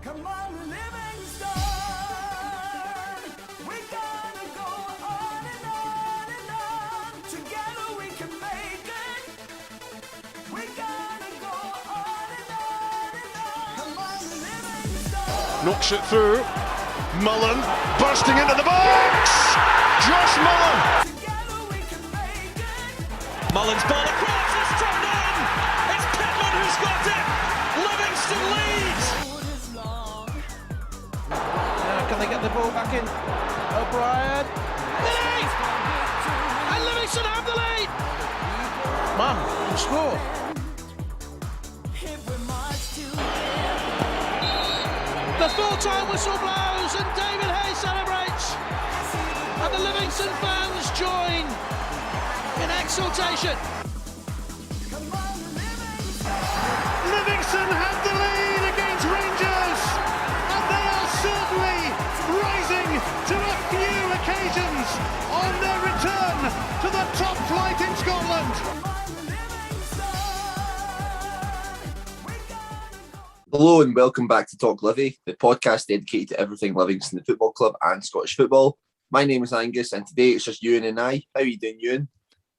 Come on, Livingston, we gotta go on and on and on. Together we can make it. We gotta go on and on and on. Come on, Livingston. Knocks it through. Mullen bursting into the box. Josh Mullen. Together we can make it. Mullen's ball across, it's turned in! It's Pittman who's got it! Livingston leads! Can they get the ball back in? O'Brien. Lead! And Livingston have the lead! Man, can score. If we march together. The full-time whistle blows and David Hayes celebrates. And the Livingston fans join in exultation. Come on, Livingston. Livingston have the lead against Rangers, and they are certainly rising to a few occasions on their return to the top flight in Scotland. Come on, Livingston. We gotta go. Hello and welcome back to Talk Livy, the podcast dedicated to everything Livingston Football Club and Scottish football. My name is Angus and today it's just Euan and I. How are you doing, Euan?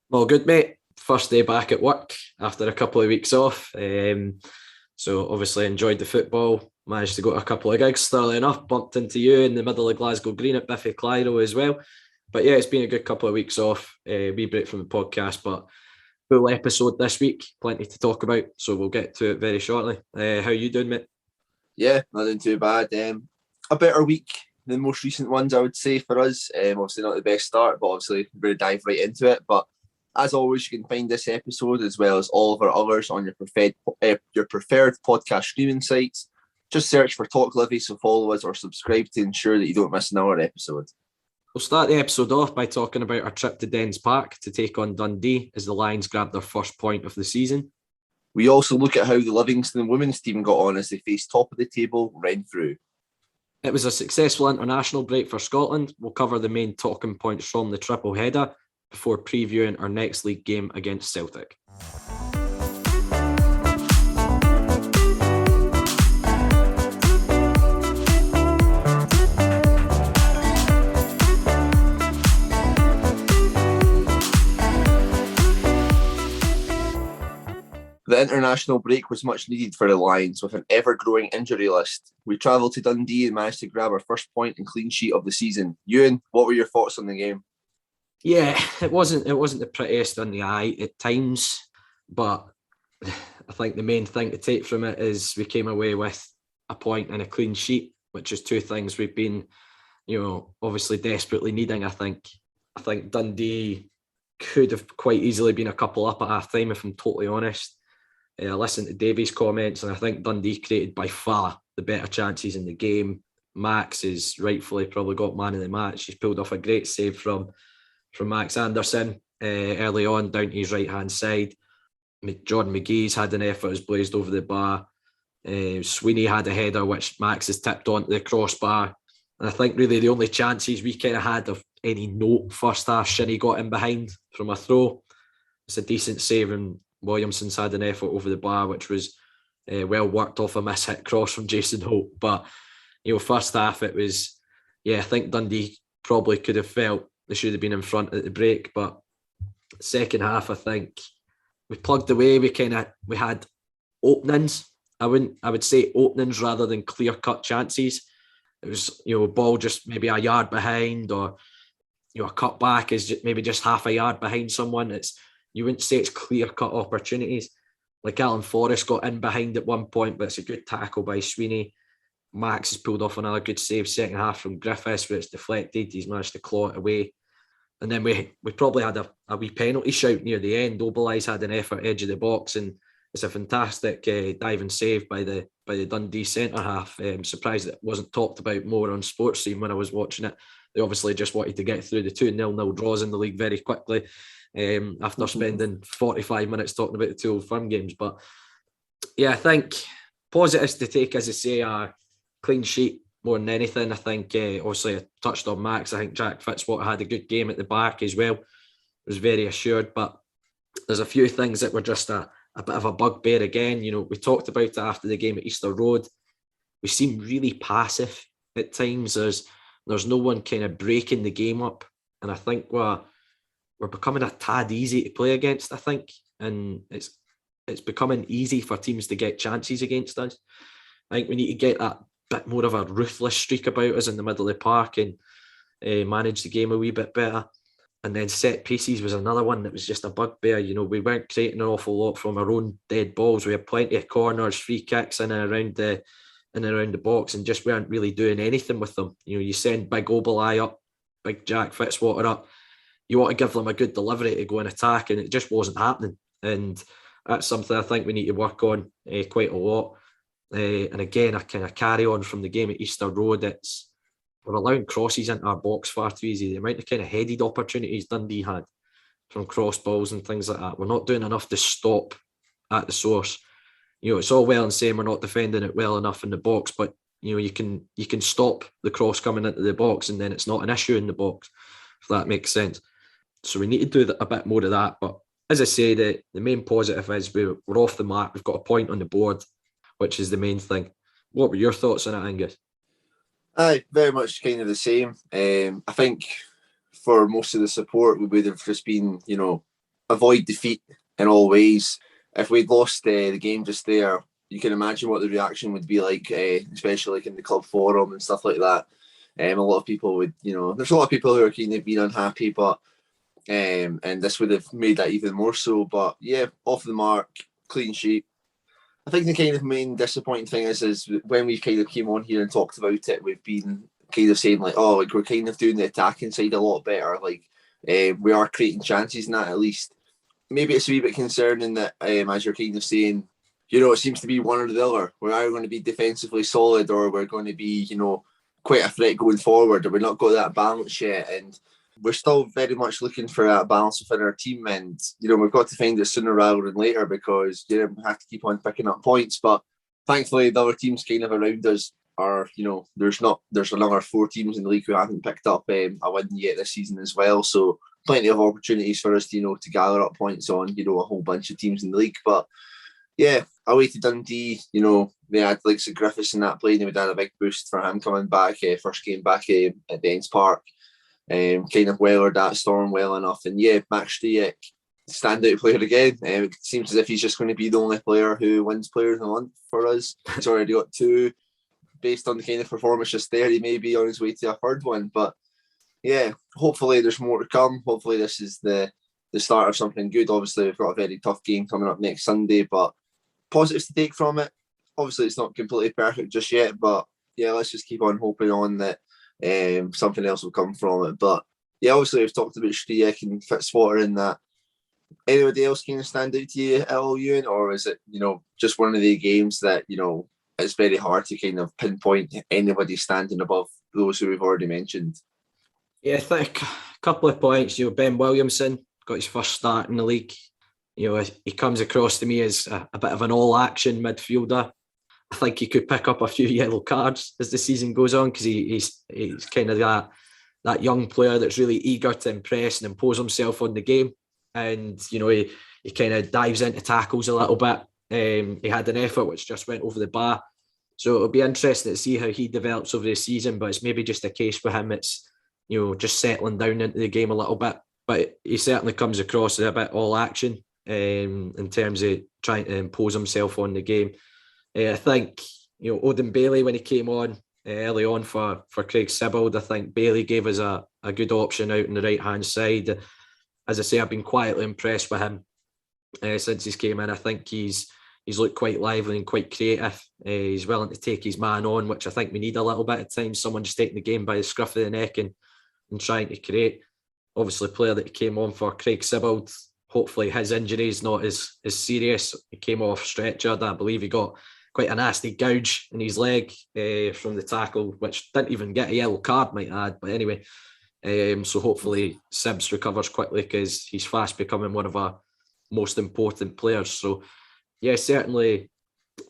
Well, good, mate. First day back at work after a couple of weeks off. So obviously enjoyed the football. Managed to go to a couple of gigs, thoroughly enough. Bumped into you in the middle of Glasgow Green at Biffy Clyro as well. But yeah, it's been a good couple of weeks off. Wee break from the podcast, but full episode this week. Plenty to talk about, so we'll get to it very shortly. How you doing, mate? Yeah, not doing too bad. A better week than most recent ones, I would say, for us. Obviously not the best start, but obviously we're going to dive right into it. But as always, you can find this episode as well as all of our others on your preferred podcast streaming sites. Just search for Talk Livy, so follow us or subscribe to ensure that you don't miss another episode. We'll start the episode off by talking about our trip to Dens Park to take on Dundee as the Lions grabbed their first point of the season. We also look at how the Livingston Women's team got on as they faced top of the table Renfrew. It was a successful international break for Scotland. We'll cover the main talking points from the triple header before previewing our next league game against Celtic. The international break was much needed for the Lions with an ever-growing injury list. We travelled to Dundee and managed to grab our first point and clean sheet of the season. Euan, what were your thoughts on the game? Yeah, it wasn't the prettiest on the eye at times, but I think the main thing to take from it is we came away with a point and a clean sheet, which is two things we've been, obviously desperately needing. I think Dundee could have quite easily been a couple up at half time, if I'm totally honest. I listened to Davies' comments, and I think Dundee created by far the better chances in the game. Max is rightfully probably got man of the match. He's pulled off a great save from Max Anderson early on down to his right-hand side. Jordan McGee's had an effort, has blazed over the bar. Sweeney had a header which Max has tipped onto the crossbar. And I think really the only chances we kind of had of any note first half, Shinnie got in behind from a throw. It's a decent save, and Williamson's had an effort over the bar, which was well worked off a miss-hit cross from Jason Holt. But, first half it was, I think Dundee probably could have felt they should have been in front at the break. But second half, I think we plugged away. We had openings. I would say openings rather than clear-cut chances. It was, ball just maybe a yard behind, or, a cut back is maybe just half a yard behind someone. You wouldn't say it's clear-cut opportunities. Like Alan Forrest got in behind at one point, but it's a good tackle by Sweeney. Max has pulled off another good save second half from Griffiths, where it's deflected. He's managed to claw it away. And then we probably had a wee penalty shout near the end. Oberleis had an effort edge of the box, and it's a fantastic diving save by the Dundee centre half. Surprised that it wasn't talked about more on Sports Scene when I was watching it. They obviously just wanted to get through the 2-0 draws in the league very quickly after spending 45 minutes talking about the two Old Firm games. But yeah, I think positives to take, as I say, are clean sheet more than anything. I think obviously I touched on Max. I think Jack Fitzwater had a good game at the back as well. Was very assured, but there's a few things that were just a bit of a bugbear again. We talked about it after the game at Easter Road. we seem really passive at times. There's no one kind of breaking the game up, and I think we're becoming a tad easy to play against, I think, and it's becoming easy for teams to get chances against us. I think we need to get that bit more of a ruthless streak about us in the middle of the park and manage the game a wee bit better. And then set pieces was another one that was just a bugbear. You know, we weren't creating an awful lot from our own dead balls. We had plenty of corners, free kicks in and around the box, and just weren't really doing anything with them. You know, you send big Obalai up, big Jack Fitzwater up, you want to give them a good delivery to go and attack, and it just wasn't happening. And that's something I think we need to work on quite a lot. And again, I kind of carry on from the game at Easter Road. We're allowing crosses into our box far too easy. The amount of kind of headed opportunities Dundee had from cross balls and things like that, we're not doing enough to stop at the source. You know, it's all well and saying we're not defending it well enough in the box, but you know, you can stop the cross coming into the box, and then it's not an issue in the box, if that makes sense. So we need to do a bit more of that. But as I say, the main positive is we're off the mark. We've got a point on the board, which is the main thing. What were your thoughts on it, Angus? Aye, very much kind of the same. I think for most of the support, we would have just been, you know, avoid defeat in all ways. If we'd lost the game just there, you can imagine what the reaction would be like, especially like in the club forum and stuff like that. A lot of people would, you know, there's a lot of people who are kind of being unhappy, but and this would have made that even more so. But yeah, off the mark, clean sheet. I think the kind of main disappointing thing is when we kind of came on here and talked about it, we've been kind of saying like, oh, like we're kind of doing the attacking side a lot better. Like we are creating chances in that at least. Maybe it's a wee bit concerning that, as you're kind of saying, you know, it seems to be one or the other. We're either going to be defensively solid or we're going to be, you know, quite a threat going forward, or we're not got that balance yet. And we're still very much looking for that balance within our team. And, you know, we've got to find it sooner rather than later because, you know, we have to keep on picking up points. But thankfully, the other teams kind of around us are, you know, there's another 4 teams in the league who haven't picked up a win yet this season as well. So plenty of opportunities for us to, you know, to gather up points on, you know, a whole bunch of teams in the league. But yeah, away to Dundee, you know, they had like Griffiths in that play, and we had a big boost for him coming back, first game back at the Ends Park. Kind of weathered that storm well enough. And yeah, Max Stryjek, standout player again. It seems as if he's just going to be the only player who wins Player of the Month for us. He's already got 2. Based on the kind of performance just there, he may be on his way to a 3rd one. But yeah, hopefully there's more to come. Hopefully this is the start of something good. Obviously, we've got a very tough game coming up next Sunday, but positives to take from it. Obviously, it's not completely perfect just yet, but yeah, let's just keep on hoping on that something else will come from it. But yeah, obviously we've talked about Stryjek and Fitzwater in that. Anybody else kind of stand out to you at all, Euan, or is it, you know, just one of the games that, you know, it's very hard to kind of pinpoint anybody standing above those who we've already mentioned? Yeah, I think a couple of points. You know, Ben Williamson got his first start in the league. You know, he comes across to me as a bit of an all-action midfielder. I think he could pick up a few yellow cards as the season goes on because he's kind of that young player that's really eager to impress and impose himself on the game. And, you know, he kind of dives into tackles a little bit. He had an effort which just went over the bar. So it'll be interesting to see how he develops over the season, but it's maybe just a case for him. It's, you know, just settling down into the game a little bit. But he certainly comes across as a bit all action in terms of trying to impose himself on the game. I think, you know, Odin Bailey, when he came on early on for Craig Sibbald, I think Bailey gave us a good option out on the right-hand side. As I say, I've been quietly impressed with him since he's came in. I think he's looked quite lively and quite creative. He's willing to take his man on, which I think we need a little bit of times. Someone just taking the game by the scruff of the neck and trying to create. Obviously, a player that came on for Craig Sibbald, hopefully his injury is not as serious. He came off stretchered. I believe he got quite a nasty gouge in his leg from the tackle, which didn't even get a yellow card, might add. But anyway, so hopefully Sibbs recovers quickly because he's fast becoming one of our most important players. So yeah, certainly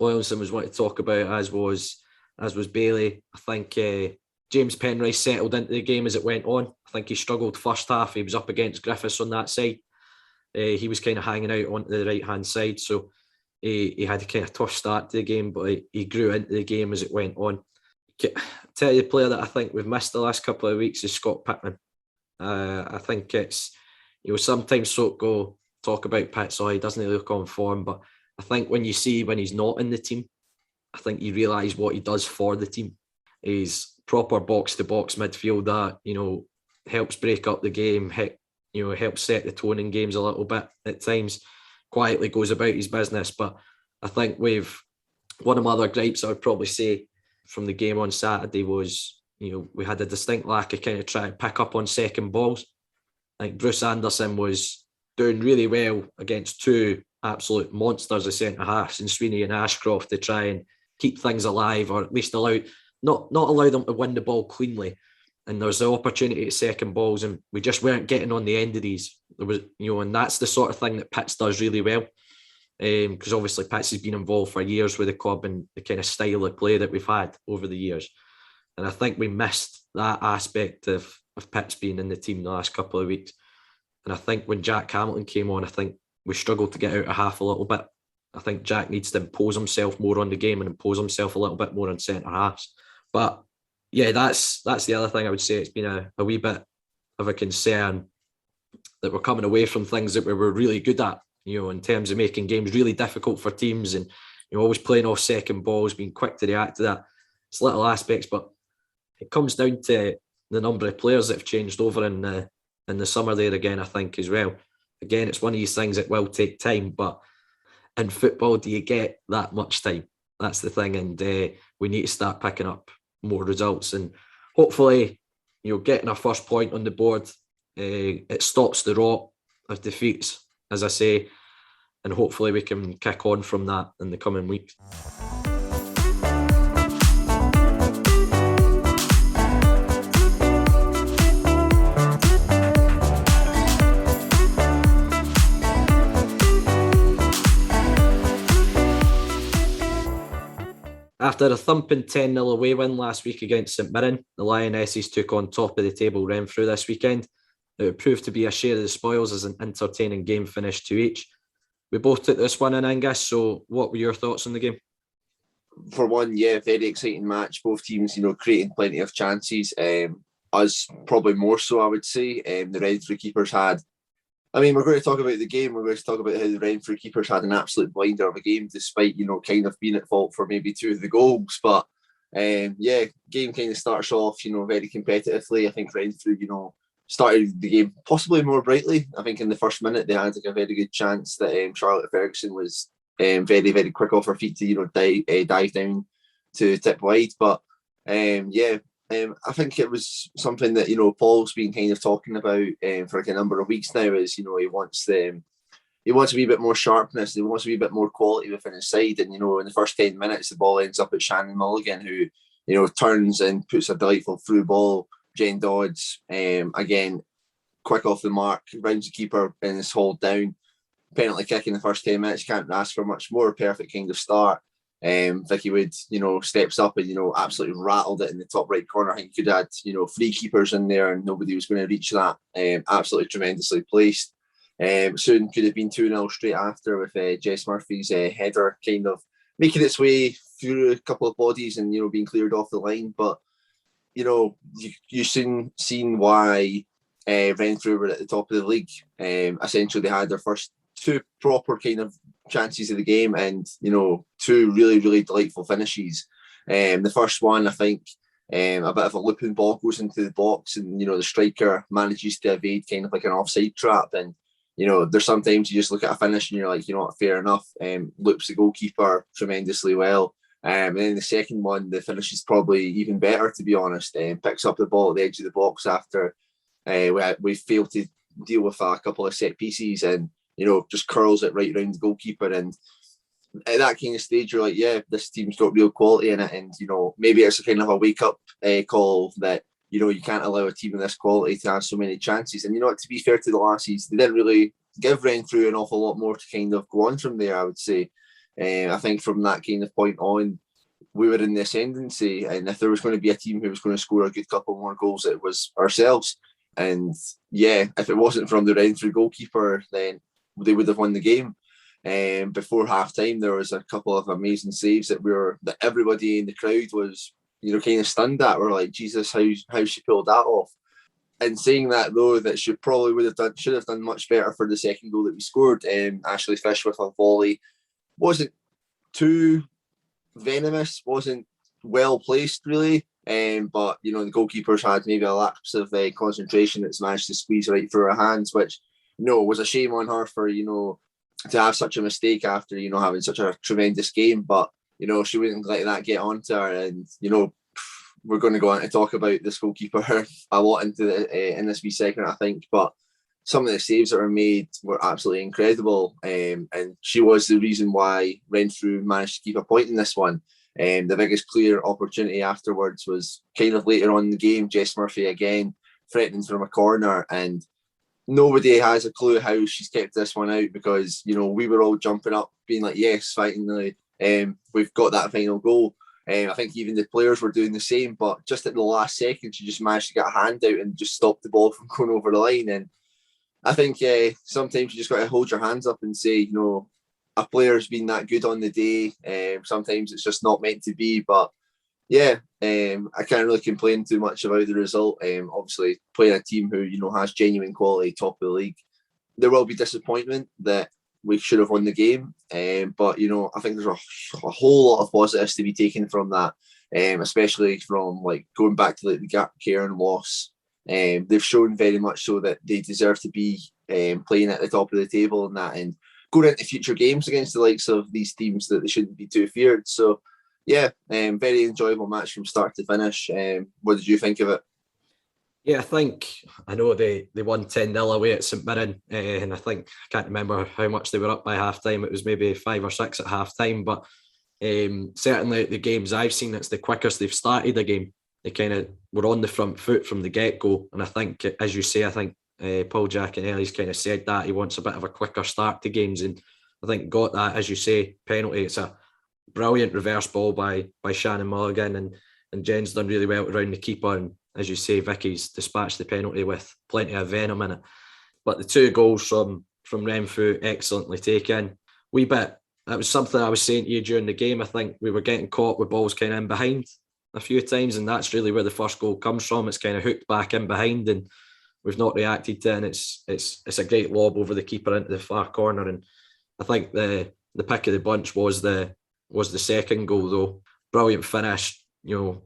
Williamson was wanting to talk about, as was Bailey. I think James Penrice settled into the game as it went on. I think he struggled first half. He was up against Griffiths on that side. He was kind of hanging out onto the right-hand side. So he had a kind of tough start to the game, but he grew into the game as it went on. Tell you the player that I think we've missed the last couple of weeks is Scott Pittman. I think it's, sometimes folk talk about Pitts, he doesn't really look on form, but I think when he's not in the team, I think you realise what he does for the team. He's proper box-to-box midfielder, helps break up the game, helps set the tone in games a little bit at times, quietly goes about his business. But I think one of my other gripes I would probably say from the game on Saturday was, we had a distinct lack of kind of trying to pick up on second balls. I think Bruce Anderson was doing really well against two absolute monsters of centre-halves in Sweeney and Ashcroft to try and keep things alive, or at least not allow them to win the ball cleanly. And there was the opportunity at second balls, and we just weren't getting on the end of these. There was, and that's the sort of thing that Pitts does really well. Because obviously Pitts has been involved for years with the club and the kind of style of play that we've had over the years. And I think we missed that aspect of Pitts being in the team the last couple of weeks. And I think when Jack Hamilton came on, I think we struggled to get out of half a little bit. I think Jack needs to impose himself more on the game and impose himself a little bit more on centre-halves. But yeah, that's the other thing I would say. It's been a wee bit of a concern that we're coming away from things that we were really good at, in terms of making games really difficult for teams and always playing off second balls, being quick to react to that. It's little aspects, but it comes down to the number of players that have changed over in the summer there again, I think, as well. Again, it's one of these things that will take time, but in football, do you get that much time? That's the thing, and we need to start picking up more results, and hopefully, getting our first point on the board, it stops the rot of defeats, as I say, and hopefully we can kick on from that in the coming weeks. After a thumping 10-0 away win last week against St Mirren, the Lionesses took on top of the table Renfrew this weekend. It would prove to be a share of the spoils as an entertaining game finished to each. We both took this one in, Angus, so what were your thoughts on the game? For one, yeah, very exciting match. Both teams, creating plenty of chances. Us probably more so, I would say. The Renfrew keepers had... we're going to talk about the game. We're going to talk about how the Renfrew keepers had an absolute blinder of a game, despite, kind of being at fault for maybe two of the goals. But, game kind of starts off, very competitively. I think Renfrew, started the game possibly more brightly. I think in the first minute they had a very good chance that Charlotte Ferguson was very, very quick off her feet to, dive down to tip wide. But, I think it was something that, Paul's been kind of talking about for a number of weeks now is, he wants a wee bit more sharpness, he wants a wee bit more quality within his side. And, in the first 10 minutes, the ball ends up at Shannon Mulligan, who, turns and puts a delightful through ball. Jen Dodds, again, quick off the mark, rounds the keeper and is hauled down. Penalty kick in the first 10 minutes, can't ask for much more. Perfect kind of start. Vicky Wood, steps up and, absolutely rattled it in the top right corner. I think you could add, 3 keepers in there and nobody was going to reach that. Absolutely tremendously placed. Soon could have been 2-0 straight after with Jess Murphy's header kind of making its way through a couple of bodies and, being cleared off the line. But, you soon seen why Renfrew were at the top of the league. Essentially, they had their first 2 proper kind of chances of the game and, 2 really, really delightful finishes. The first one, I think, a bit of a looping ball goes into the box and, the striker manages to evade kind of like an offside trap. And, there's sometimes you just look at a finish and you're like, what, fair enough. Loops the goalkeeper tremendously well. And then the second one, the finish is probably even better, to be honest. Picks up the ball at the edge of the box after we failed to deal with a couple of set pieces and, just curls it right around the goalkeeper. And at that kind of stage, you're like, yeah, this team's got real quality in it. And, maybe it's a kind of a wake-up call that, you can't allow a team of this quality to have so many chances. And, to be fair to the lassies, they didn't really give Renfrew an awful lot more to kind of go on from there, I would say. I think from that kind of point on, we were in the ascendancy, and if there was going to be a team who was going to score a good couple more goals, it was ourselves. And yeah, if it wasn't from the Renfrew goalkeeper, then they would have won the game. before half time, there was a couple of amazing saves that everybody in the crowd was, kind of stunned at. We're like, Jesus, how she pulled that off. And saying that though, that she probably should have done much better for the second goal that we scored. Ashley Fish with a volley wasn't too venomous, wasn't well placed really. But the goalkeepers had maybe a lapse of concentration that's managed to squeeze right through her hands, which was a shame on her for to have such a mistake after having such a tremendous game. But she wouldn't let that get onto her, and we're going to go on to talk about this goalkeeper a lot in this wee segment, I think. But some of the saves that were made were absolutely incredible, and she was the reason why Renfrew managed to keep a point in this one. The biggest clear opportunity afterwards was kind of later on in the game. Jess Murphy again threatening from a corner, and nobody has a clue how she's kept this one out, because we were all jumping up being like, yes, finally we've got that final goal. I think even the players were doing the same, but just at the last second she just managed to get a hand out and just stop the ball from going over the line. And I think sometimes you just got to hold your hands up and say, a player's been that good on the day. Sometimes it's just not meant to be. But yeah, I can't really complain too much about the result. Obviously, playing a team who has genuine quality, top of the league, there will be disappointment that we should have won the game. But I think there's a whole lot of positives to be taken from that, especially from going back to the Gap Cairn loss. They've shown very much so that they deserve to be playing at the top of the table and that, and going into future games against the likes of these teams that they shouldn't be too feared. So yeah, very enjoyable match from start to finish. What did you think of it? Yeah, I know they won 10-0 away at St Mirren, and I can't remember how much they were up by half time. It was maybe 5 or 6 at half time, but certainly the games I've seen, it's the quickest they've started a game. They kind of were on the front foot from the get-go, and I think, as you say, Paul Giaconelli's kind of said that he wants a bit of a quicker start to games, and I think got that, as you say, penalty. It's a brilliant reverse ball by Shannon Mulligan, and Jen's done really well around the keeper, and as you say, Vicky's dispatched the penalty with plenty of venom in it. But the 2 goals from Renfrew, excellently taken. That was something I was saying to you during the game. I think we were getting caught with balls kind of in behind a few times, and that's really where the first goal comes from. It's kind of hooked back in behind, and we've not reacted to it, and it's a great lob over the keeper into the far corner. And I think the pick of the bunch was the second goal though. Brilliant finish,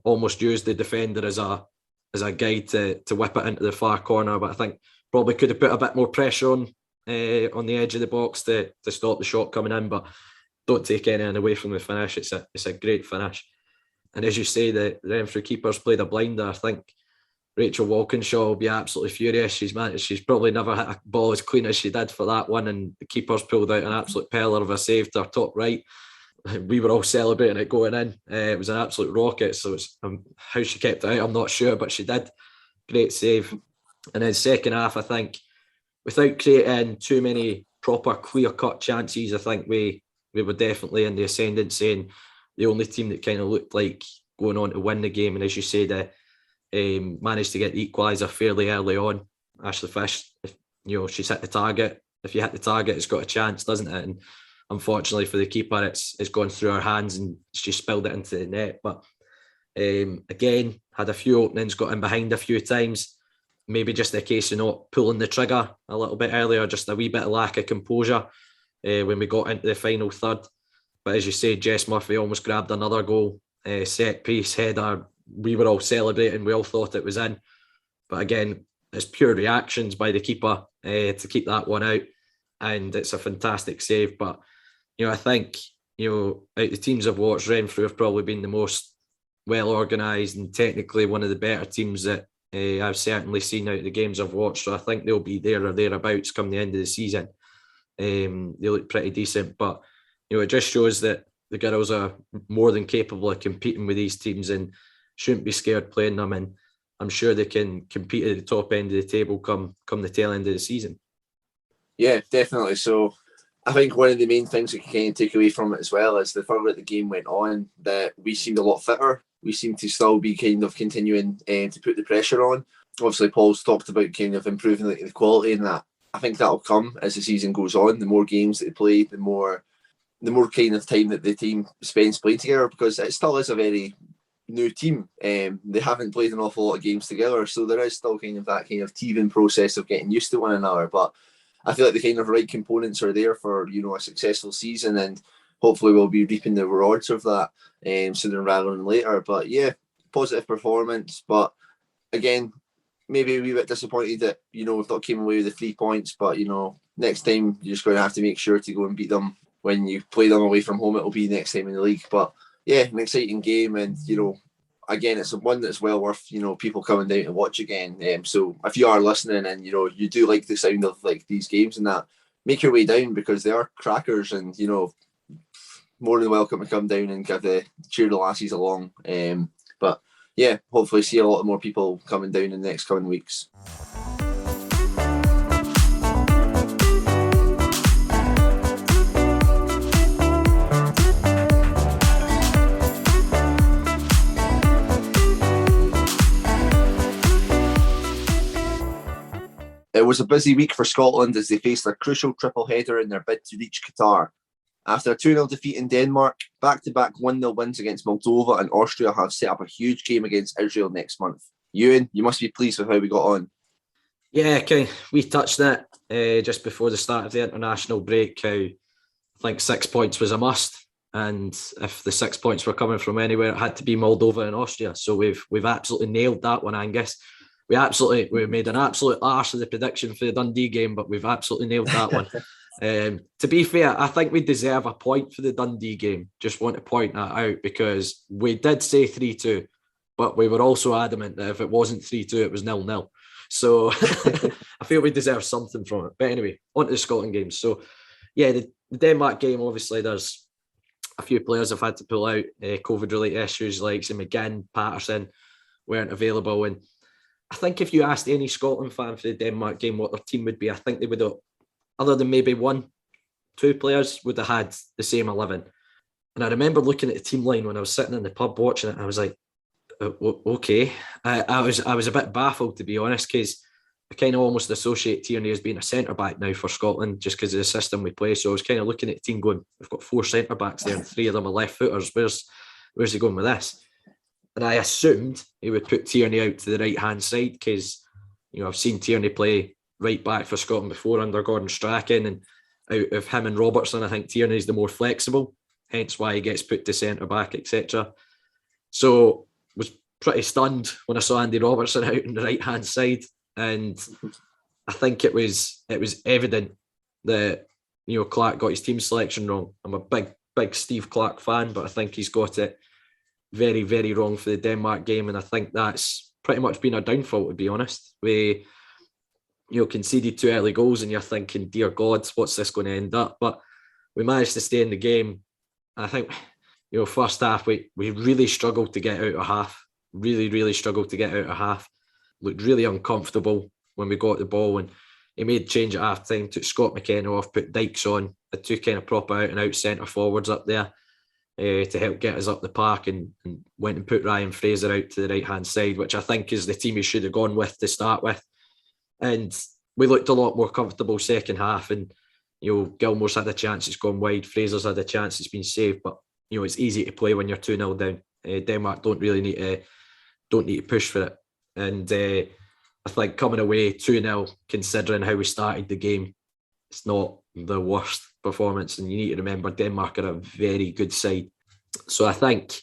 almost used the defender as a guide to whip it into the far corner, but I think probably could have put a bit more pressure on the edge of the box to stop the shot coming in, but don't take anything away from the finish. It's a great finish. And as you say, the Renfrew keepers played a blinder. I think Rachel Walkinshaw will be absolutely furious. She's probably never hit a ball as clean as she did for that one, and the keepers pulled out an absolute peller of a save to her top right. We were all celebrating it going in. It was an absolute rocket. So it's how she kept it out, I'm not sure, but she did. Great save. And then second half, I think, without creating too many proper clear-cut chances, I think we were definitely in the ascendancy, and the only team that kind of looked like going on to win the game. And as you say, managed to get the equaliser fairly early on. Ashley Fish, she's hit the target. If you hit the target, it's got a chance, doesn't it? And unfortunately for the keeper, it's gone through her hands and she spilled it into the net. But again, had a few openings, got in behind a few times. Maybe just a case of not pulling the trigger a little bit earlier, just a wee bit of lack of composure when we got into the final third. But as you say, Jess Murphy almost grabbed another goal, set piece, header. We were all celebrating. We all thought it was in. But again, it's pure reactions by the keeper to keep that one out. And it's a fantastic save. But, I think, out the teams I've watched, Renfrew have probably been the most well-organised and technically one of the better teams that I've certainly seen out of the games I've watched. So I think they'll be there or thereabouts come the end of the season. They look pretty decent. But, it just shows that the girls are more than capable of competing with these teams and shouldn't be scared playing them. And I'm sure they can compete at the top end of the table come the tail end of the season. Yeah, definitely. So I think one of the main things we can kind of take away from it as well is the further the game went on, that we seemed a lot fitter. We seemed to still be kind of continuing to put the pressure on. Obviously, Paul's talked about kind of improving the quality in that. I think that'll come as the season goes on. The more games that they play, the more kind of time that the team spends playing together, because it still is a very new team. They haven't played an awful lot of games together, so there is still kind of that kind of teething process of getting used to one another. But I feel like the kind of right components are there for, you know, a successful season, and hopefully we'll be reaping the rewards of that sooner rather than later. But yeah, positive performance. But again, maybe a wee bit disappointed that, you know, we've not came away with the 3 points. But, you know, next time you're just going to have to make sure to go and beat them. When you play them away from home, it'll be next time in the league. But yeah, an exciting game, and, you know, again, it's one that's well worth, you know, people coming down to watch again. So if you are listening and, you know, you do like the sound of like these games and that, make your way down, because they are crackers, and, you know, more than welcome to come down and cheer the lassies along. But yeah, hopefully see a lot more people coming down in the next coming weeks. It was a busy week for Scotland as they faced a crucial triple header in their bid to reach Qatar. After a 2-0 defeat in Denmark, back-to-back 1-0 wins against Moldova and Austria have set up a huge game against Israel next month. Euan, you must be pleased with how we got on. Yeah, okay. We touched that just before the start of the international break, how I think 6 points was a must. And if the 6 points were coming from anywhere, it had to be Moldova and Austria. So we've absolutely nailed that one, Angus. We made an absolute arse of the prediction for the Dundee game, but we've absolutely nailed that one. To be fair, I think we deserve a point for the Dundee game. Just want to point that out, because we did say 3-2, but we were also adamant that if it wasn't 3-2, it was 0-0. So I feel we deserve something from it. But anyway, on to the Scotland games. So yeah, the Denmark game, obviously there's a few players have had to pull out, COVID-related issues like McGinn, Patterson weren't available. And I think if you asked any Scotland fan for the Denmark game what their team would be, I think they would have, other than maybe 1-2 players, would have had the same 11. And I remember looking at the team line when I was sitting in the pub watching it, and I was like, okay. I was a bit baffled, to be honest, because I kind of almost associate Tierney as being a centre-back now for Scotland just because of the system we play. So I was kind of looking at the team going, we've got 4 centre-backs there and 3 of them are left-footers. Where's he going with this? And I assumed he would put Tierney out to the right-hand side because, you know, I've seen Tierney play right back for Scotland before under Gordon Strachan, and out of him and Robertson, I think Tierney's the more flexible, hence why he gets put to centre-back, etc. So was pretty stunned when I saw Andy Robertson out on the right-hand side, and I think it was evident that, you know, Clark got his team selection wrong. I'm a big Steve Clark fan, but I think he's got it very, very wrong for the Denmark game, and I think that's pretty much been our downfall, to be honest. We, you know, conceded 2 early goals and you're thinking, dear God, what's this going to end up? But we managed to stay in the game. I think, you know, first half, we really struggled to get out of half. Really, really struggled to get out of half. Looked really uncomfortable when we got the ball, and he made change at half time, took Scott McKenna off, put Dykes on, had 2 kind of proper out and out centre forwards up there to help get us up the park, and went and put Ryan Fraser out to the right hand side, which I think is the team he should have gone with to start with. And we looked a lot more comfortable second half, and, you know, Gilmore's had a chance, it's gone wide, Fraser's had a chance, it's been saved, but, you know, it's easy to play when you're 2-0 down. Denmark don't need to push for it. And I think coming away 2-0, considering how we started the game, it's not the worst performance. And you need to remember Denmark are a very good side. So I think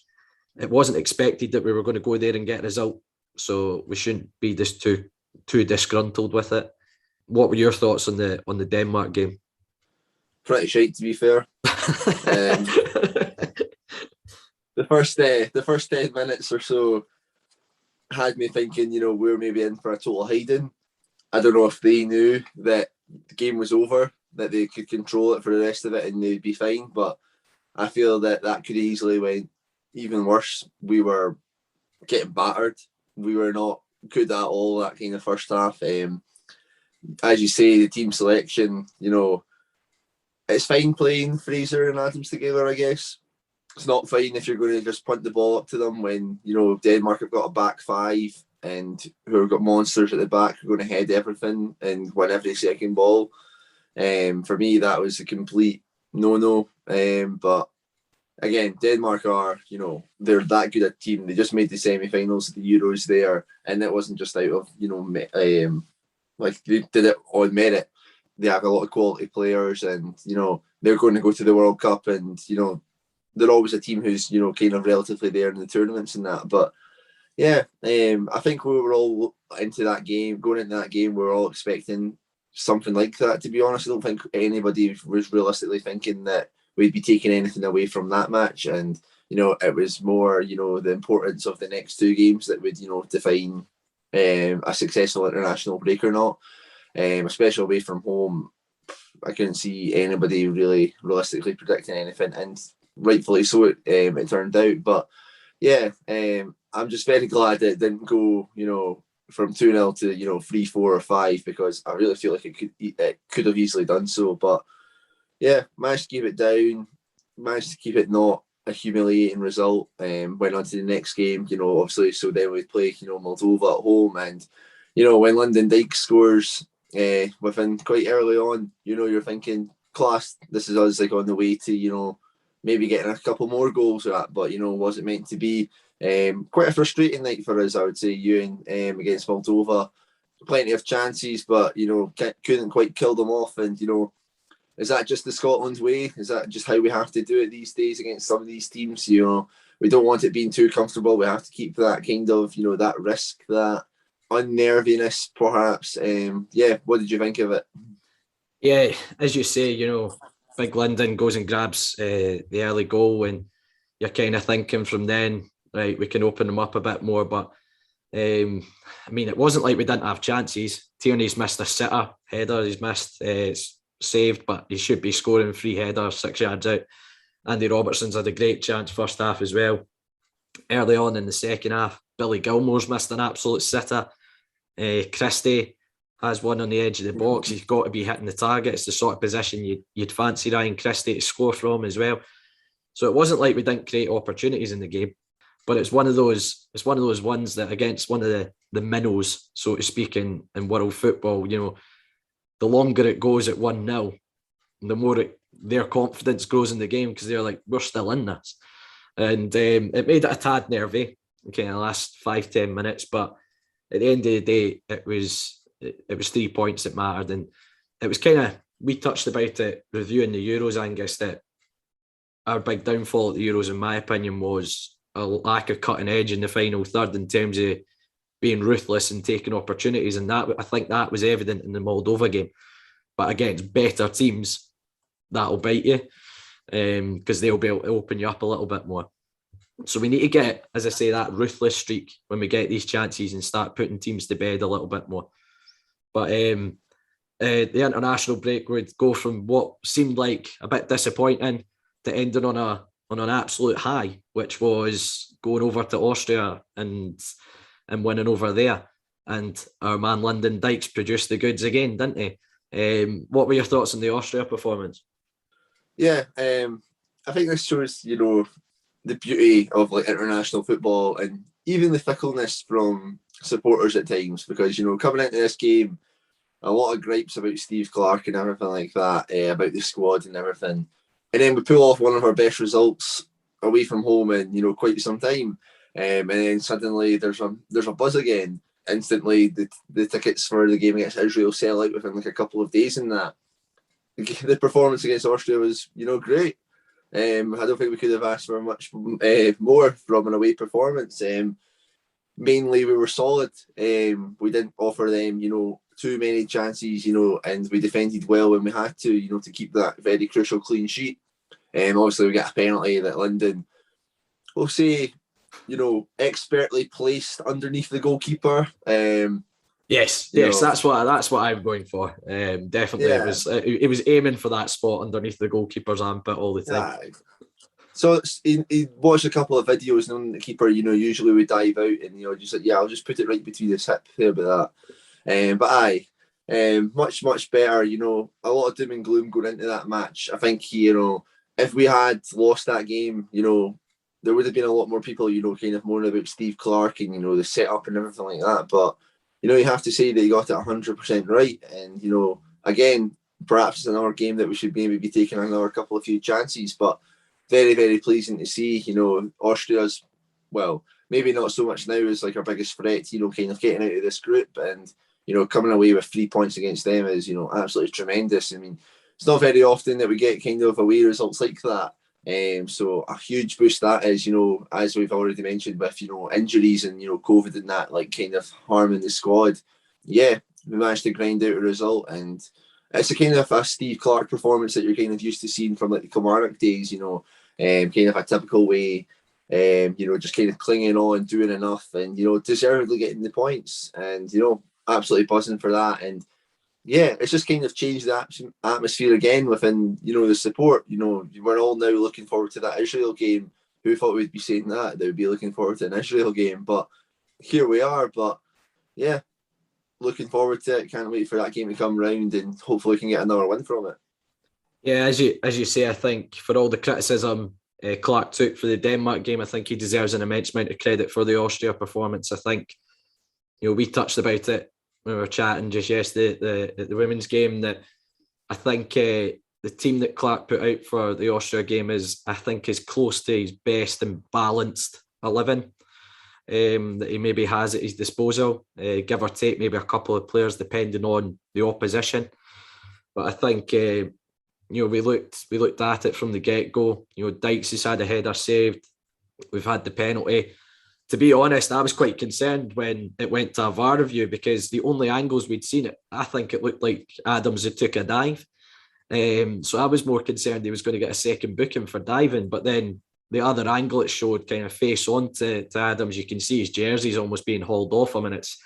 it wasn't expected that we were going to go there and get a result. So we shouldn't be just too disgruntled with it. What were your thoughts on the Denmark game? Pretty shite, to be fair. The first 10 minutes or so had me thinking, you know, we're maybe in for a total hiding. I don't know if they knew that the game was over, that they could control it for the rest of it and they'd be fine. But I feel that could easily went even worse. We were getting battered. We were not good at all that kind of first half. As you say, the team selection, you know, it's fine playing Fraser and Adams together, I guess. It's not fine if you're going to just punt the ball up to them when, you know, Denmark have got a back 5 and who have got monsters at the back who are going to head everything and win every second ball. For me, that was a complete no-no. But again, Denmark are, they're that good a team. They just made the semi-finals of the Euros there, and it wasn't just out of, like they did it on merit. They have a lot of quality players, and they're going to go to the World Cup, and they're always a team who's kind of relatively there in the tournaments and that. But yeah, I think we were all going into that game. We were all expecting something like that. To be honest, I don't think anybody was realistically thinking that we'd be taking anything away from that match, and it was more the importance of the next two games that would define a successful international break or not. Especially away from home, I couldn't see anybody really realistically predicting anything, and rightfully so it turned out. But yeah, I'm just very glad that it didn't go from 2-0 to 3-4 or 5, because I really feel like it could have easily done so. But yeah, managed to keep it down, managed to keep it not a humiliating result. Went on to the next game, obviously. So then we play Moldova at home, and when Lyndon Dykes scores within quite early on, you're thinking, class, this is us like on the way to maybe getting a couple more goals or that. But was it meant to be? Quite a frustrating night for us, I would say, Euan, against Moldova. Plenty of chances, but couldn't quite kill them off. And is that just the Scotland way? Is that just how we have to do it these days against some of these teams? We don't want it being too comfortable. We have to keep that kind of that risk, that unnerviness, perhaps. What did you think of it? Yeah, as you say, Big Lyndon goes and grabs the early goal, and you're kind of thinking from then, right, we can open them up a bit more. But it wasn't like we didn't have chances. Tierney's missed a sitter header, he's missed saved, but he should be scoring free header 6 yards out. Andy Robertson's had a great chance first half as well. Early on in the second half, Billy Gilmore's missed an absolute sitter. Christie has one on the edge of the box. He's got to be hitting the target. It's the sort of position you'd fancy Ryan Christie to score from as well. So it wasn't like we didn't create opportunities in the game, but it's one of those ones that against one of the minnows, so to speak, in world football, the longer it goes at 1-0, the more their confidence grows in the game, because they're like, we're still in this. And it made it a tad nervy in kind of the last 5-10 minutes, but at the end of the day, it was 3 points that mattered. And it was kind of, we touched about it reviewing the Euros, Angus, that our big downfall at the Euros, in my opinion, was a lack of cutting edge in the final third in terms of being ruthless and taking opportunities. And that, I think that was evident in the Moldova game. But against better teams, that'll bite you, because they'll be able to open you up a little bit more. So we need to get, as I say, that ruthless streak when we get these chances and start putting teams to bed a little bit more. But the international break would go from what seemed like a bit disappointing to ending on an absolute high, which was going over to Austria and winning over there. And our man Lyndon Dykes produced the goods again, didn't he? What were your thoughts on the Austria performance? Yeah, I think this shows, the beauty of like international football, and even the fickleness from supporters at times, because coming into this game, a lot of gripes about Steve Clarke and everything like that, about the squad and everything, and then we pull off one of our best results away from home in quite some time, and then suddenly there's a buzz again. Instantly, the tickets for the game against Israel sell out within like a couple of days, and that the performance against Austria was great. I don't think we could have asked for much more from an away performance. Mainly we were solid. We didn't offer them, too many chances, and we defended well when we had to keep that very crucial clean sheet. Obviously we got a penalty that Lyndon, we'll say, expertly placed underneath the goalkeeper. Yes, that's what I'm going for. Definitely, yeah. It was aiming for that spot underneath the goalkeeper's armpit all the time. So he watched a couple of videos, and the keeper, usually would dive out, and just like, I'll just put it right between his hip. There about that. But much better. A lot of doom and gloom going into that match. I think if we had lost that game, there would have been a lot more people, kind of moaning about Steve Clarke and, the setup and everything like that. But, you have to say that he got it 100% right. And, again, perhaps it's another game that we should maybe be taking another couple of few chances. But very, very pleasing to see, Austria's, well, maybe not so much now as like our biggest threat, kind of getting out of this group and, coming away with 3 points against them is, absolutely tremendous. I mean, it's not very often that we get kind of away results like that. So a huge boost that is, as we've already mentioned with, injuries and, COVID and that, like kind of harming the squad. Yeah, we managed to grind out a result, and it's a kind of a Steve Clarke performance that you're kind of used to seeing from like the Kilmarnock days, kind of a typical way, just kind of clinging on, doing enough and, deservedly getting the points and, absolutely buzzing for that. And yeah, it's just kind of changed the atmosphere again within, the support. We're all now looking forward to that Israel game. Who thought we'd be saying that? They would be looking forward to an Israel game. But here we are. But yeah, looking forward to it. Can't wait for that game to come round and hopefully we can get another win from it. Yeah, as you say, I think for all the criticism Clarke took for the Denmark game, I think he deserves an immense amount of credit for the Austria performance. I think, we touched about it. We were chatting just yesterday at the women's game that I think the team that Clarke put out for the Austria game is close to his best and balanced 11 that he maybe has at his disposal, give or take maybe a couple of players depending on the opposition. But I think we looked at it from the get-go. Dykes has had a header saved. We've had the penalty. To be honest, I was quite concerned when it went to a VAR review because the only angles we'd seen it, I think it looked like Adams had took a dive. So I was more concerned he was going to get a second booking for diving. But then the other angle it showed kind of face on to Adams, you can see his jersey's almost being hauled off him, and it's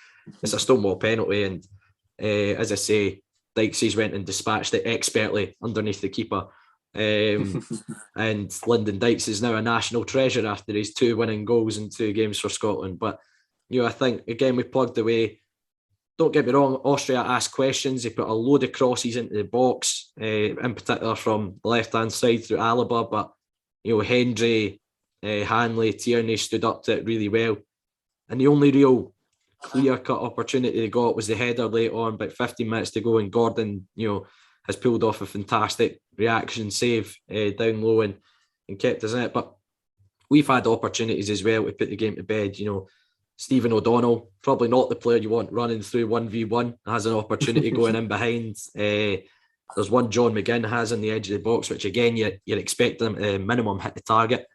a Stonewall penalty. And as I say, Dykes went and dispatched it expertly underneath the keeper. And Lyndon Dykes is now a national treasure after his 2 winning goals in 2 games for Scotland. But I think again we plugged away. Don't get me wrong, Austria asked questions. They put a load of crosses into the box, in particular from the left hand side through Alaba. But Hendry, Hanley, Tierney stood up to it really well. And the only real clear-cut opportunity they got was the header late on, about 15 minutes to go, and Gordon, has pulled off a fantastic reaction save down low and kept us in it. But we've had opportunities as well to put the game to bed. Stephen O'Donnell, probably not the player you want running through 1v1, has an opportunity going in behind. There's one John McGinn has on the edge of the box, which again you're expecting him to minimum hit the target.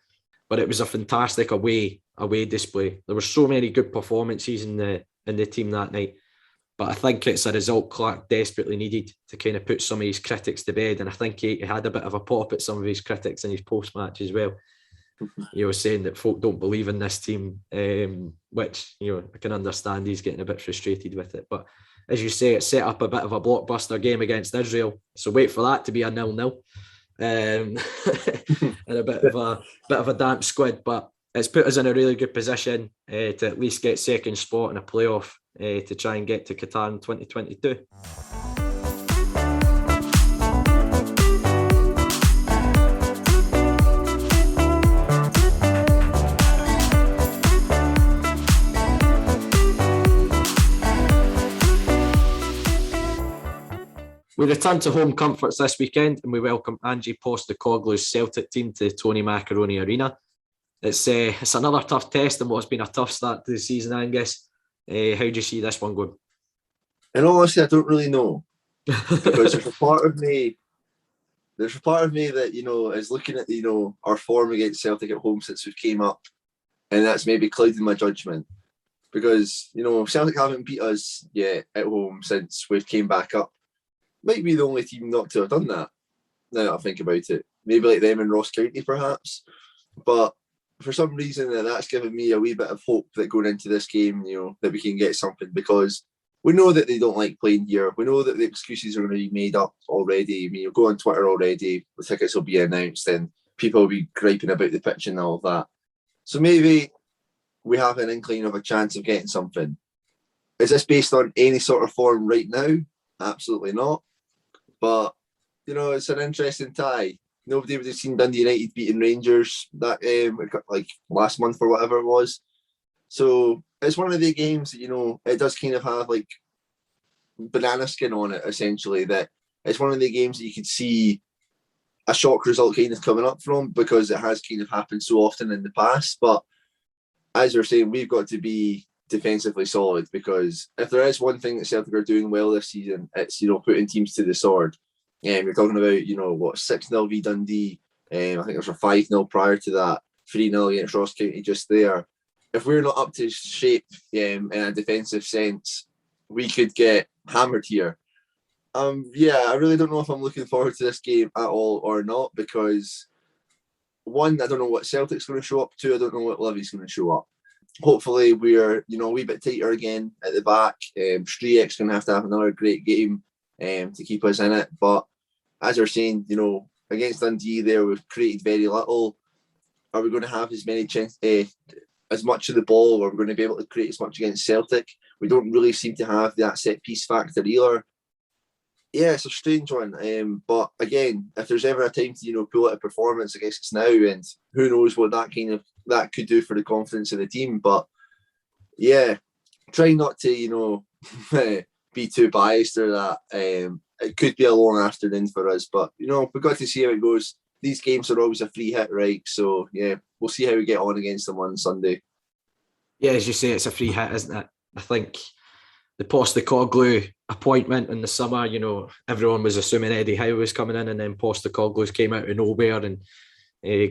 But it was a fantastic away display. There were so many good performances in the team that night. But I think it's a result Clarke desperately needed to kind of put some of his critics to bed. And I think he had a bit of a pop at some of his critics in his post-match as well. He was saying that folk don't believe in this team, which, I can understand he's getting a bit frustrated with it. But as you say, it set up a bit of a blockbuster game against Israel. So wait for that to be a 0-0. And a bit of a damp squid. But it's put us in a really good position to at least get second spot in a playoff to try and get to Qatar in 2022. We return to home comforts this weekend and we welcome Ange Postecoglou's Celtic team to Tony Macaroni Arena. It's another tough test and what's been a tough start to the season, Angus. How do you see this one going? And honestly, I don't really know. Because there's a part of me that, is looking at, our form against Celtic at home since we came up. And that's maybe clouding my judgment. Because, Celtic haven't beat us yet at home since we came back up. Might be the only team not to have done that, now that I think about it. Maybe like them in Ross County, perhaps. But for some reason, that's given me a wee bit of hope that going into this game, that we can get something, because we know that they don't like playing here. We know that the excuses are going to be made up already. I mean, you'll go on Twitter already, the tickets will be announced, and people will be griping about the pitch and all of that. So maybe we have an inkling of a chance of getting something. Is this based on any sort of form right now? Absolutely not. But, it's an interesting tie. nobody would have seen Dundee United beating Rangers that like last month or whatever it was. So it's one of the games that, you know, it does kind of have like banana skin on it, essentially, that it's one of the games that you could see a shock result kind of coming up from, because it has kind of happened so often in the past. But as you're saying, we've got to be defensively solid, because if there is one thing that Celtic are doing well this season, it's, you know, putting teams to the sword. You're talking about, you know, what, 6-0 v Dundee. I think there was a 5-0 prior to that, 3-0 against Ross County just there. If we're not up to shape in a defensive sense, we could get hammered here. I really don't know if I'm looking forward to this game at all or not, because one, I don't know what Celtic's going to show up. Two, I don't know what Livi's going to show up. Hopefully we're, you know, a wee bit tighter again at the back. Striek's going to have another great game to keep us in it. But as you're saying, you know, against Dundee there, we've created very little. Are we going to have as many as much of the ball? Or are we going to be able to create as much against Celtic? We don't really seem to have that set piece factor either. Yeah, it's a strange one. But again, if there's ever a time to, you know, pull out a performance, I guess it's now, and who knows what that could do for the confidence of the team. But yeah, try not to, you know, be too biased or that. It could be a long afternoon for us, but you know, we've got to see how it goes. These games are always a free hit, right? So yeah, we'll see how we get on against them on Sunday. Yeah, as you say, it's a free hit, isn't it? I think the Postecoglou appointment in the summer, you know, everyone was assuming Eddie Howe was coming in, and then Postecoglou's came out of nowhere and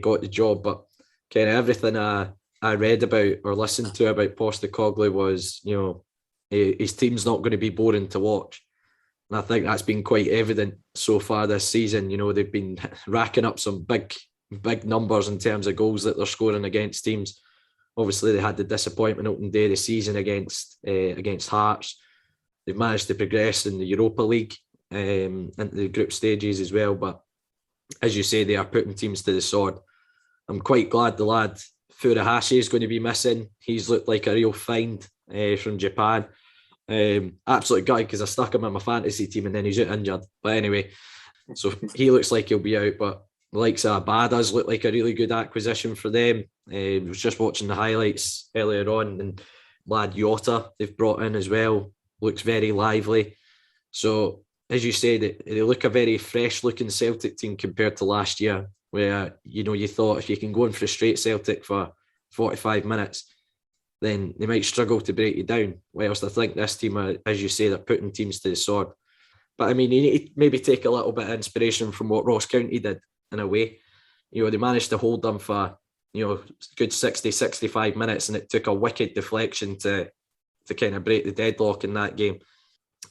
got the job. But kind of everything I read about or listened to about Postecoglou was, you know, his team's not going to be boring to watch. And I think that's been quite evident so far this season. You know, they've been racking up some big numbers in terms of goals that they're scoring against teams. Obviously, they had the disappointment opening day of the season against Hearts. They've managed to progress in the Europa League into the group stages as well. But as you say, they are putting teams to the sword. I'm quite glad the lad Furuhashi is going to be missing. He's looked like a real find from Japan. Absolutely gutted because I stuck him in my fantasy team and then he's out injured. But anyway, so he looks like he'll be out. But the likes of Abada's look like a really good acquisition for them. I was just watching the highlights earlier on, and lad Yota they've brought in as well. Looks very lively. So as you say, they look a very fresh looking Celtic team compared to last year, where, you know, you thought if you can go and frustrate Celtic for 45 minutes, then they might struggle to break you down. Whilst I think this team, as you say, they're putting teams to the sword. But I mean, you need to maybe take a little bit of inspiration from what Ross County did in a way. You know, they managed to hold them for, you know, good 60, 65 minutes, and it took a wicked deflection to kind of break the deadlock in that game.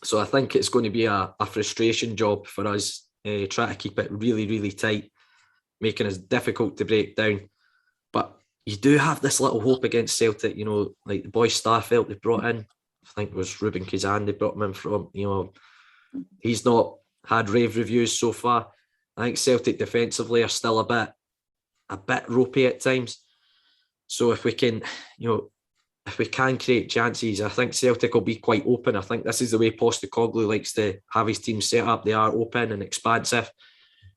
So I think it's going to be a frustration job for us, try to keep it really, really tight, making it difficult to break down. But you do have this little hope against Celtic, you know, like the boy Starfelt they brought in. I think it was Ruben Kazan they brought him in from. You know, he's not had rave reviews so far. I think Celtic defensively are still a bit ropey at times. So if we can, you know, if we can create chances, I think Celtic will be quite open. I think this is the way Postecoglou likes to have his team set up. They are open and expansive.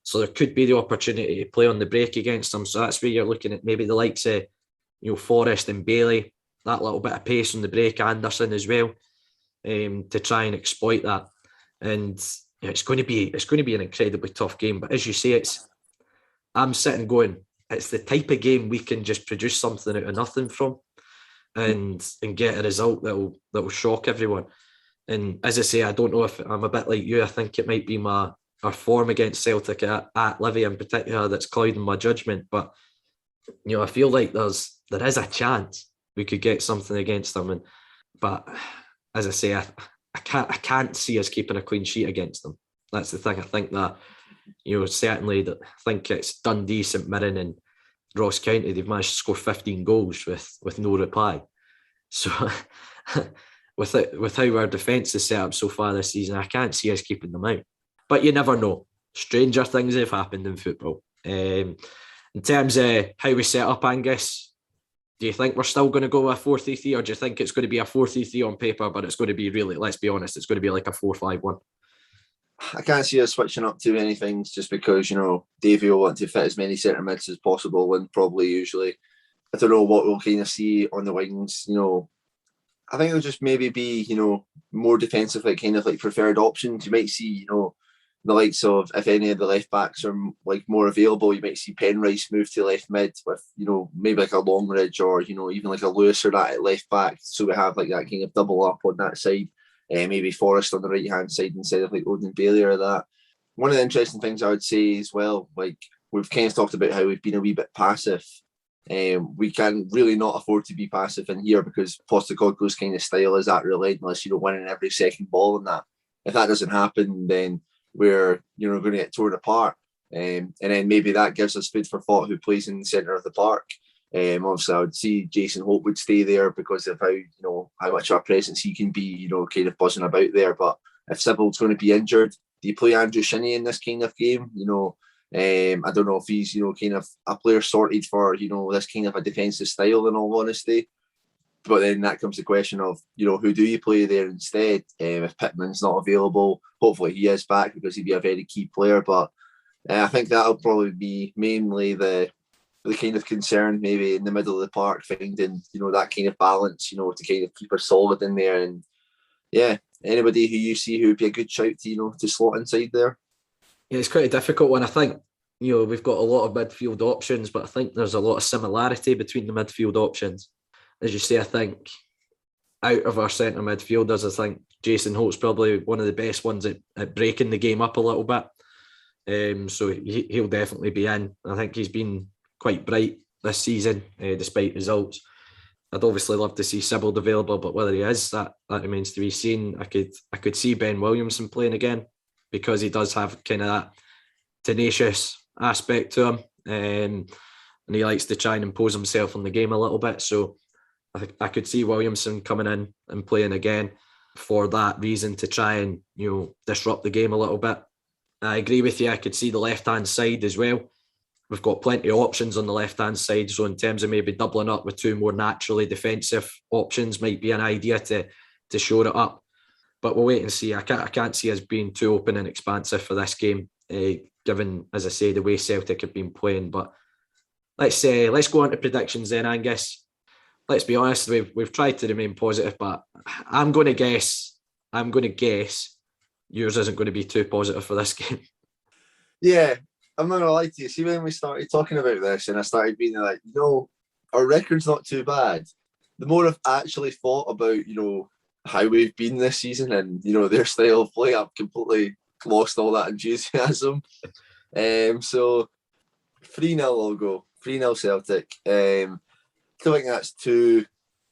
So there could be the opportunity to play on the break against them. So that's where you're looking at maybe the likes of, you know, Forrest and Bailey, that little bit of pace on the break, Anderson as well, to try and exploit that. And yeah, it's going to be an incredibly tough game. But as you say, I'm sitting going, it's the type of game we can just produce something out of nothing from, and get a result that will shock everyone. And as I say, I don't know if I'm a bit like you. I think it might be our form against Celtic at Livi in particular that's clouding my judgment. But you know, I feel like there is a chance we could get something against them. But as I say, I can't see us keeping a clean sheet against them. That's the thing. I think that, you know, certainly I think it's Dundee, St Mirren and Ross County. They've managed to score 15 goals with no reply. So with how our defence is set up so far this season, I can't see us keeping them out. But you never know. Stranger things have happened in football. In terms of how we set up, Angus, do you think we're still going to go a 4-3-3, or do you think it's going to be a 4-3-3 on paper, but it's going to be really, let's be honest, it's going to be like a 4-5-1? I can't see us switching up too many things just because, Davey will want to fit as many centre mids as possible and probably usually. I don't know what we'll kind of see on the wings. I think it'll just maybe be, more defensive, kind of preferred options. You might see, the likes of, if any of the left backs are more available, you might see Penrice move to left mid with, maybe a Longridge or, even a Lewis or that at left back. So we have that kind of double up on that side. Maybe Forrest on the right hand side instead of Odin Bailey or that. One of the interesting things I would say as well, we've kind of talked about how we've been a wee bit passive. We can really not afford to be passive in here because Postecoglou's kind of style is that relentless, winning every second ball and that. If that doesn't happen, then we're going to get torn apart. And then maybe that gives us food for thought who plays in the centre of the park. Obviously, I would see Jason Hope would stay there because of how much of a presence he can be, kind of buzzing about there. But if Sybil's going to be injured, do you play Andrew Shinnie in this kind of game? I don't know if he's, kind of a player sorted for, this kind of a defensive style, in all honesty. But then that comes the question of, who do you play there instead? If Pittman's not available, hopefully he is back because he'd be a very key player. But I think that'll probably be mainly the kind of concern, maybe in the middle of the park, finding, that kind of balance, to kind of keep us solid in there. And yeah, anybody who you see who would be a good shout to, to slot inside there? Yeah, it's quite a difficult one. I think, we've got a lot of midfield options, but I think there's a lot of similarity between the midfield options. As you say, I think out of our centre midfielders, I think Jason Holt's probably one of the best ones at breaking the game up a little bit. So he'll definitely be in. I think he's been quite bright this season, despite results. I'd obviously love to see Sybil available, but whether he is, that remains to be seen. I could see Ben Williamson playing again because he does have kind of that tenacious aspect to him, and he likes to try and impose himself on the game a little bit. So I could see Williamson coming in and playing again for that reason, to try and disrupt the game a little bit. I agree with you. I could see the left-hand side as well. We've got plenty of options on the left-hand side, so in terms of maybe doubling up with two more naturally defensive options might be an idea to shore it up. But we'll wait and see. I can't see us being too open and expansive for this game, given, as I say, the way Celtic have been playing. But let's go on to predictions then, Angus. Let's be honest, we've tried to remain positive, but I'm going to guess yours isn't going to be too positive for this game. Yeah, I'm not going to lie to you. See, when we started talking about this and I started being like, our record's not too bad, the more I've actually thought about, how we've been this season and, their style of play, I've completely lost all that enthusiasm. So 3-0 I'll go. 3-0 Celtic. I don't think that's too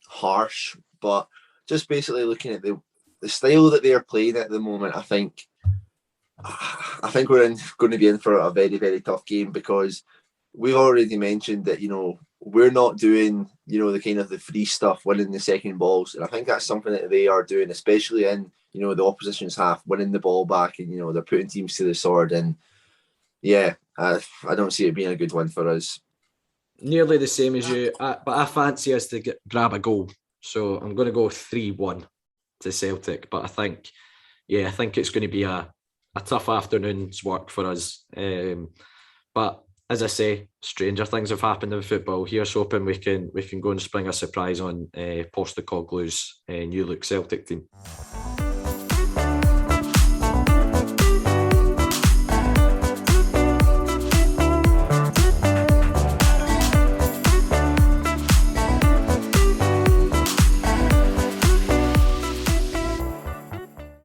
harsh, but just basically looking at the style that they're playing at the moment, I think we're going to be in for a very, very tough game because we've already mentioned that, we're not doing, the kind of the free stuff, winning the second balls. And I think that's something that they are doing, especially in, the opposition's half, winning the ball back and, they're putting teams to the sword. And yeah, I don't see it being a good one for us. Nearly the same as you, but I fancy us to grab a goal. So I'm going to go 3-1 to Celtic. But I think it's going to be a tough afternoon's work for us. But as I say, stranger things have happened in football. Here's hoping we can go and spring a surprise on Postecoglou's new look Celtic team.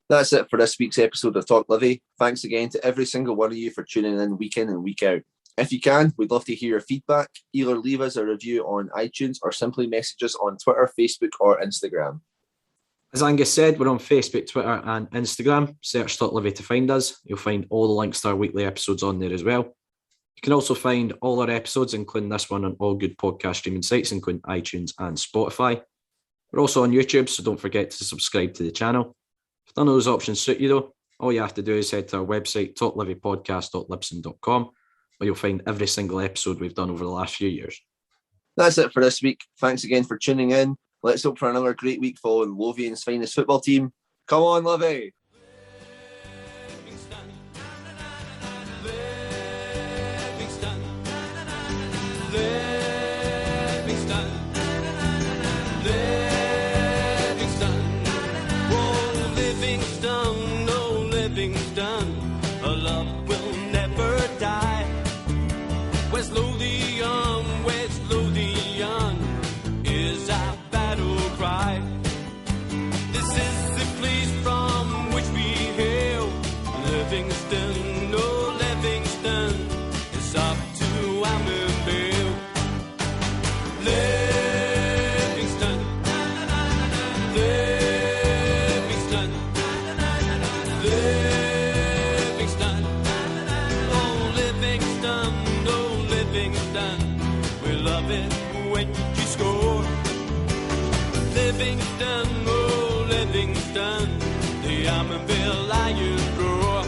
That's it for this week's episode of Talk Livi. Thanks again to every single one of you for tuning in week in and week out. If you can, we'd love to hear your feedback. Either leave us a review on iTunes or simply message us on Twitter, Facebook or Instagram. As Angus said, we're on Facebook, Twitter and Instagram. Search Talk Livi to find us. You'll find all the links to our weekly episodes on there as well. You can also find all our episodes, including this one, on all good podcast streaming sites, including iTunes and Spotify. We're also on YouTube, so don't forget to subscribe to the channel. If none of those options suit you though, all you have to do is head to our website, talklivipodcast.libsyn.com, where you'll find every single episode we've done over the last few years. That's it for this week. Thanks again for tuning in. Let's hope for another great week following Lothian's finest football team. Come on, Livi! Livingston, oh Livingston, the Almonville Lions roar.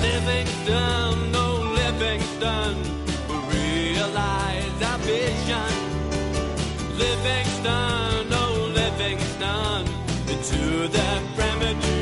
Livingston, oh Livingston, we realize our vision. Livingston, oh Livingston, into the Premier Division.